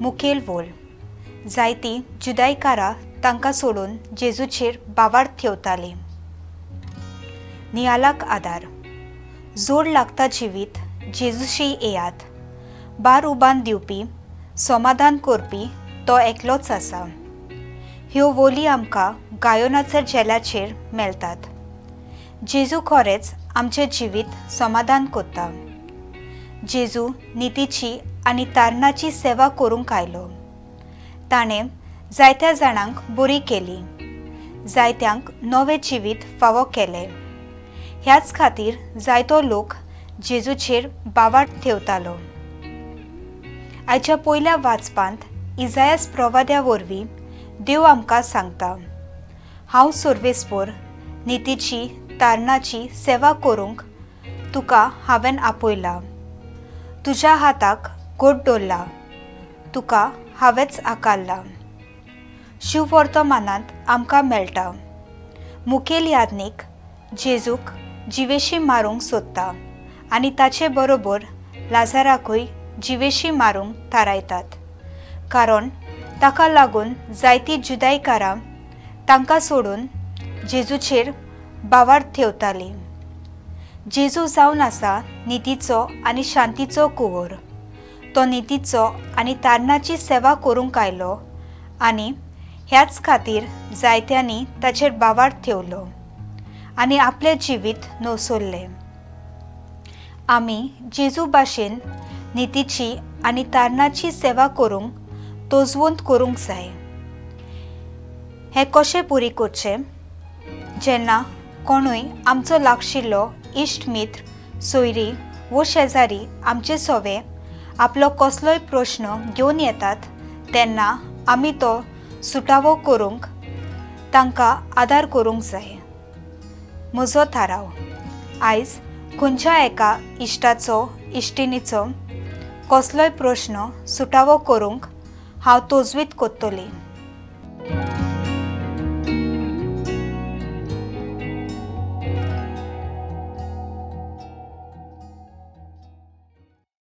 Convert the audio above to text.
मुखेल वोल जायतीं जुदायकारां तांकां सोडून जेजूचेर बावार्थ ठेवतालीं। नियालाक आदार जोड लागता जिवीत जेजूशी येयात। बार उबान दिवपी समाधान करपी तो एकलोच आसा। ह्यो वोली आमकां गायोनाचर जेल्याचेर मेळटात। जेजू खरेंच आमचें जिवीत समाधान करता। जेजू नितीची आनी तारणाची सेवा करूंक आयलो। ताणें जायत्या जाणांक बरी केली, जायत्यांक नवें जिवीत फावो केलें। ह्याच खातीर जायतो लोक जेजूचेर बावार्थ ठेवतालो। आयच्या पयल्या वाचपांत इसायास प्रवाद्या वरवीं देव आमकां सांगता, हांव सर्वेस्पर नितीची तारणाची सेवा करूंक तुका हांवें आपयला। तुज्या हाताक घोट दवरला, तुका हांवेंच आकारला। शिव वर्तमानांत आमकां मेळटा। मुखेल यादनीक जेजूक जिवेशी मारूंक सोदता आनी ताचे बरोबर लाजाराकूय जिवेशी मारूंक थारायतात, कारण ताका लागून जायतीं जुदायकारां तांकां सोडून जेजूचेर बावार्थ ठेवतालीं। जेजू जावन आसा नितीचो आनी शांतीचो कुंवर। तो नितीचो आनी तारणाची सेवा करूंक आयलो आनी ह्याच खातीर जायत्यांनी ताचेर बावार्थ ठेवलो आनी आपलें जिवीत नवसोल्लें। आमी जेजू भाशेन नितीची आनी तारणाची सेवा करूंक तोजवंत करूंक जाय। हें कशें पुरी करचें? जेन्ना कोणूय आमचो लागशिल्लो इश्ट मित्र सोयरी वो शेजारी आमचे सोवे आपलो कसलोय प्रश्न घेवन येतात तेन्ना आमी तो सुटावो करूंक तांकां आदार करूंक जाय। म्हजो थाराव, आयज खंयच्या एका इश्टाचो इश्टिणीचो कसलोय प्रश्न सुटावो करूंक हांव तोजवीत कोत्तोली।